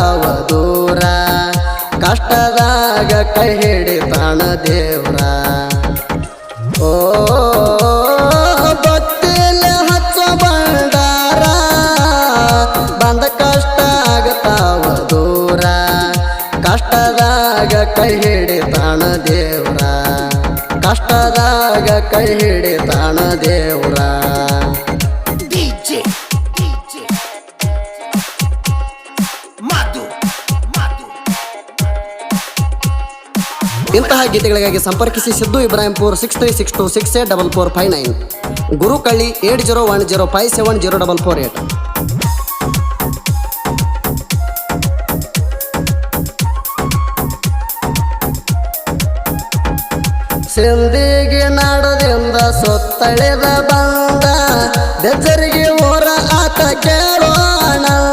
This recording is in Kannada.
ಅವ ದೂರ ಕಷ್ಟದಾಗ ಕೈ ಹಿಡಿತಾನ ದೇವ್ರ ಓ ಭಕ್ತಿಯಲ್ಲಿ ಹಚ್ಚೋ ಬಂಡಾರ ಬಂದ ಕಷ್ಟ ಆಗತಾವ ದೂರ ಕಷ್ಟದಾಗ ಕೈ ಹಿಡಿತಾನ ದೇವ್ರ ಕಷ್ಟದಾಗ ಕೈ ಹಿಡಿತಾನ ದೇವ್ರ ಇಂತಹ ಗೀತೆಗಳಿಗಾಗಿ ಸಂಪರ್ಕಿಸಿ ಸಿದ್ದು ಇಬ್ರಾಹಿಂಪುರ್ 6362684459 ಗುರುಕಳ್ಳಿ 80104748 ಸಿಂದಿಗೆ ನಾಡದಿಂದ ಸುತ್ತಳಿದ ಬಂದ ಬೆಜರಿಗೆ ಊರ ಆತ ಕೇಳೋ ಆನಂದ